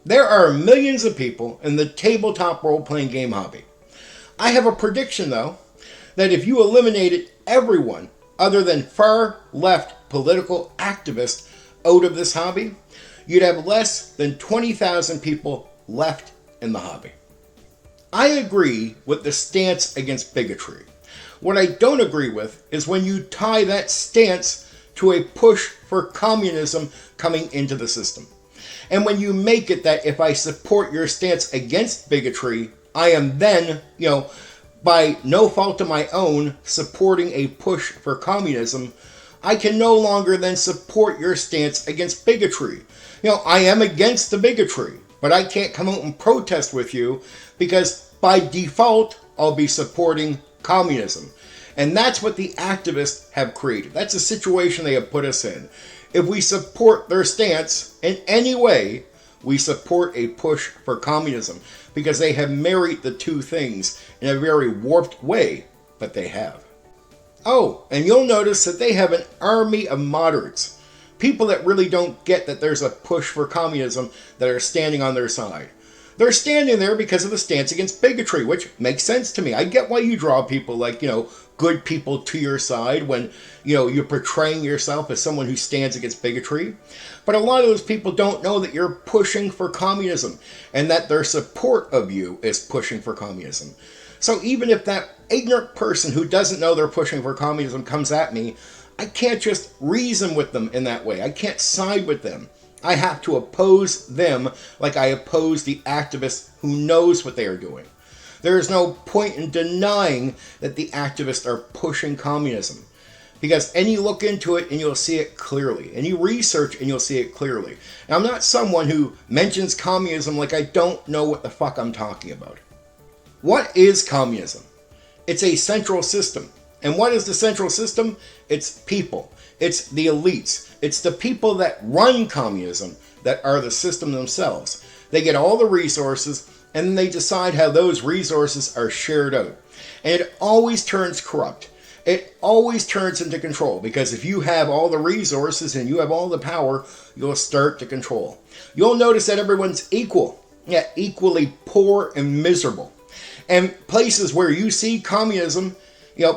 There are millions of people in the tabletop role-playing game hobby. I have a prediction, though, that if you eliminated everyone other than far-left political activists out of this hobby, you'd have less than 20,000 people left in the hobby. I agree with the stance against bigotry. What I don't agree with is when you tie that stance to a push for communism coming into the system. And when you make it that if I support your stance against bigotry, I am then, by no fault of my own, supporting a push for communism, I can no longer then support your stance against bigotry. I am against the bigotry, but I can't come out and protest with you because by default, I'll be supporting communism. And that's what the activists have created. That's a situation they have put us in. If we support their stance in any way, we support a push for communism because they have married the two things in a very warped way, but they have. Oh, and you'll notice that they have an army of moderates. People that really don't get that there's a push for communism that are standing on their side. They're standing there because of the stance against bigotry, which makes sense to me. I get why you draw people like, good people to your side when, you're portraying yourself as someone who stands against bigotry. But a lot of those people don't know that you're pushing for communism and that their support of you is pushing for communism. So even if that ignorant person who doesn't know they're pushing for communism comes at me, I can't just reason with them in that way. I can't side with them. I have to oppose them like I oppose the activist who knows what they are doing. There is no point in denying that the activists are pushing communism. Because you look into it and you'll see it clearly. And you research and you'll see it clearly. And I'm not someone who mentions communism like I don't know what the fuck I'm talking about. What is communism? It's a central system. And what is the central system? It's people. It's the elites. It's the people that run communism that are the system themselves. They get all the resources and then they decide how those resources are shared out. And it always turns corrupt. It always turns into control because if you have all the resources and you have all the power, you'll start to control. You'll notice that everyone's equal, yet equally poor and miserable. And places where you see communism,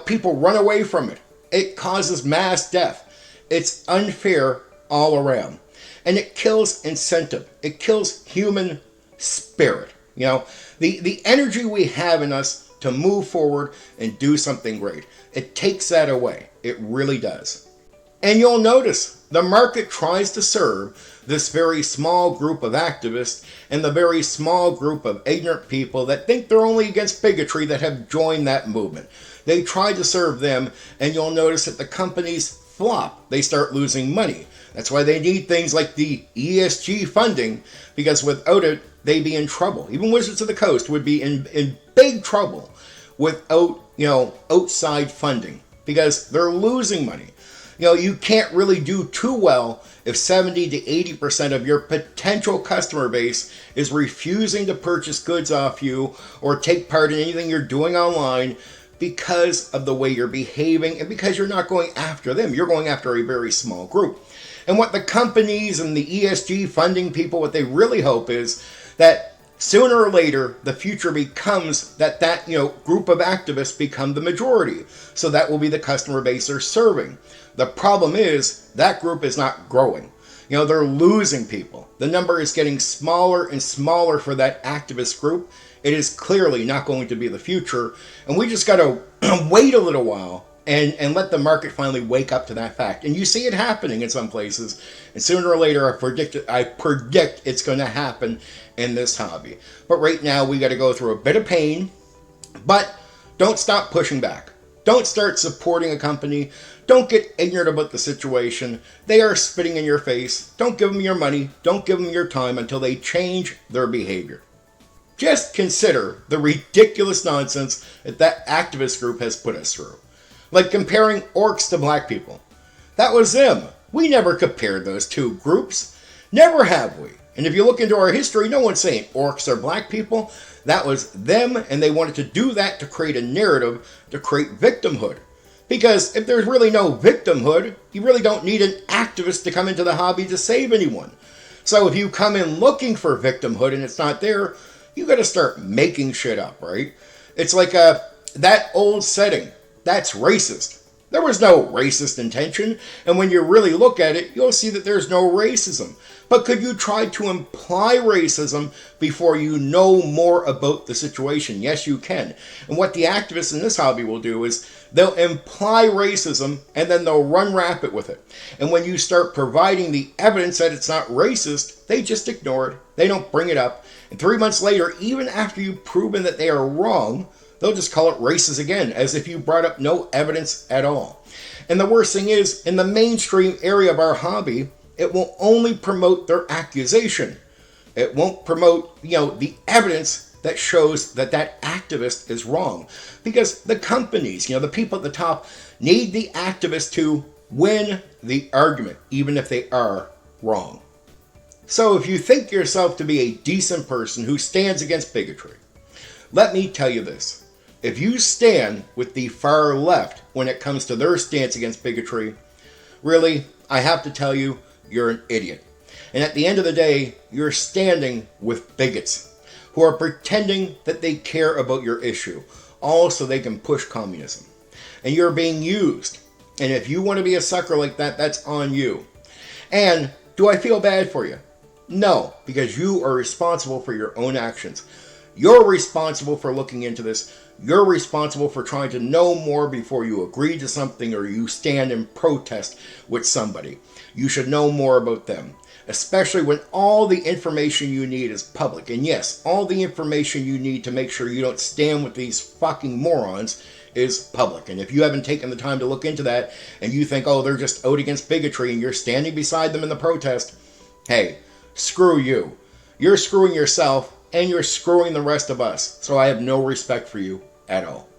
people run away from it. It causes mass death. It's unfair all around. And it kills incentive. It kills human spirit. The energy we have in us to move forward and do something great. It takes that away. It really does. And you'll notice the market tries to serve this very small group of activists and the very small group of ignorant people that think they're only against bigotry that have joined that movement. They try to serve them, and you'll notice that the companies flop. They start losing money. That's why they need things like the ESG funding, because without it, they'd be in trouble. Even Wizards of the Coast would be in big trouble without, outside funding, because they're losing money. You can't really do too well if 70 to 80% of your potential customer base is refusing to purchase goods off you or take part in anything you're doing online because of the way you're behaving and because you're not going after them. You're going after a very small group. And what the companies and the ESG funding people, what they really hope is that sooner or later, the future becomes that group of activists become the majority. So that will be the customer base they're serving. The problem is that group is not growing. They're losing people. The number is getting smaller and smaller for that activist group. It is clearly not going to be the future. And we just got to wait a little while and let the market finally wake up to that fact. And you see it happening in some places. And sooner or later, I predict it's going to happen in this hobby. But right now, we got to go through a bit of pain. But don't stop pushing back. Don't start supporting a company. Don't get ignorant about the situation. They are spitting in your face. Don't give them your money. Don't give them your time until they change their behavior. Just consider the ridiculous nonsense that activist group has put us through. Like comparing orcs to black people. That was them. We never compared those two groups. Never have we. And if you look into our history, no one's saying orcs are black people. That was them, and they wanted to do that to create a narrative, to create victimhood. Because if there's really no victimhood, you really don't need an activist to come into the hobby to save anyone. So if you come in looking for victimhood and it's not there, you got to start making shit up, right? It's like that old setting. That's racist. There was no racist intention, and when you really look at it, you'll see that there's no racism. But could you try to imply racism before you know more about the situation? Yes, you can. And what the activists in this hobby will do is they'll imply racism and then they'll run rapid with it. And when you start providing the evidence that it's not racist, they just ignore it. They don't bring it up. And 3 months later, even after you've proven that they are wrong, they'll just call it racist again, as if you brought up no evidence at all. And the worst thing is, in the mainstream area of our hobby, it will only promote their accusation. It won't promote, the evidence that shows that that activist is wrong. Because the companies, the people at the top, need the activist to win the argument, even if they are wrong. So if you think yourself to be a decent person who stands against bigotry, let me tell you this. If you stand with the far left when it comes to their stance against bigotry, really, I have to tell you, you're an idiot. And at the end of the day, you're standing with bigots who are pretending that they care about your issue, all so they can push communism. And you're being used. And if you want to be a sucker like that, that's on you. And do I feel bad for you? No, because you are responsible for your own actions. You're responsible for looking into this. You're responsible for trying to know more before you agree to something or you stand in protest with somebody. You should know more about them, especially when all the information you need is public. And yes, all the information you need to make sure you don't stand with these fucking morons is public. And if you haven't taken the time to look into that and you think, oh, they're just out against bigotry and you're standing beside them in the protest, hey, screw you. You're screwing yourself and you're screwing the rest of us. So I have no respect for you at all.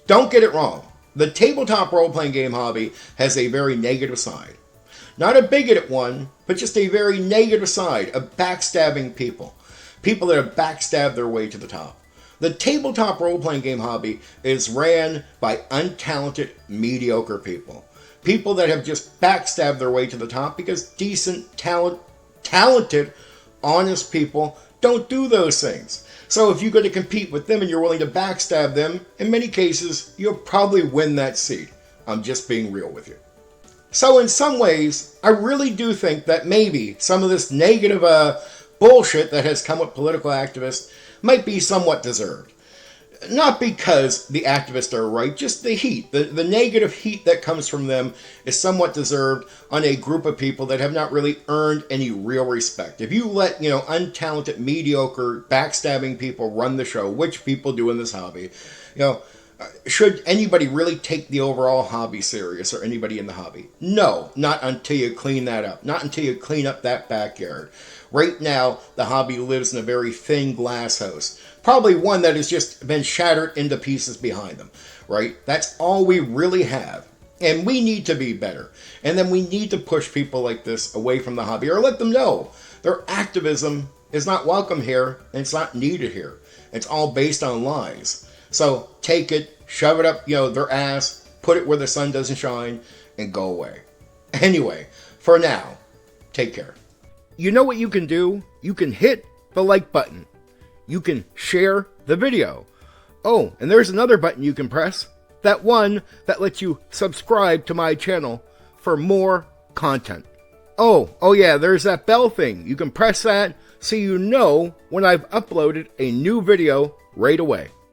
Don't get it wrong. The tabletop role-playing game hobby has a very negative side. Not a bigoted one, but just a very negative side of backstabbing people. People that have backstabbed their way to the top. The tabletop role-playing game hobby is ran by untalented, mediocre people. People that have just backstabbed their way to the top because decent, talented, honest people don't do those things. So if you go to compete with them and you're willing to backstab them, in many cases, you'll probably win that seat. I'm just being real with you. So in some ways, I really do think that maybe some of this negative bullshit that has come with political activists might be somewhat deserved. Not because the activists are right, just the heat. The negative heat that comes from them is somewhat deserved on a group of people that have not really earned any real respect. If you let, untalented, mediocre, backstabbing people run the show, which people do in this hobby, should anybody really take the overall hobby serious, or anybody in the hobby? No, not until you clean that up. Not until you clean up that backyard. Right now, the hobby lives in a very thin glass house. Probably one that has just been shattered into pieces behind them, right? That's all we really have. And we need to be better. And then we need to push people like this away from the hobby, or let them know their activism is not welcome here, and it's not needed here. It's all based on lies. So take it, shove it up, their ass, put it where the sun doesn't shine, and go away. Anyway, for now, take care. You know what you can do? You can hit the like button. You can share the video. Oh, and there's another button you can press. That one that lets you subscribe to my channel for more content. Oh yeah, there's that bell thing. You can press that so you know when I've uploaded a new video right away.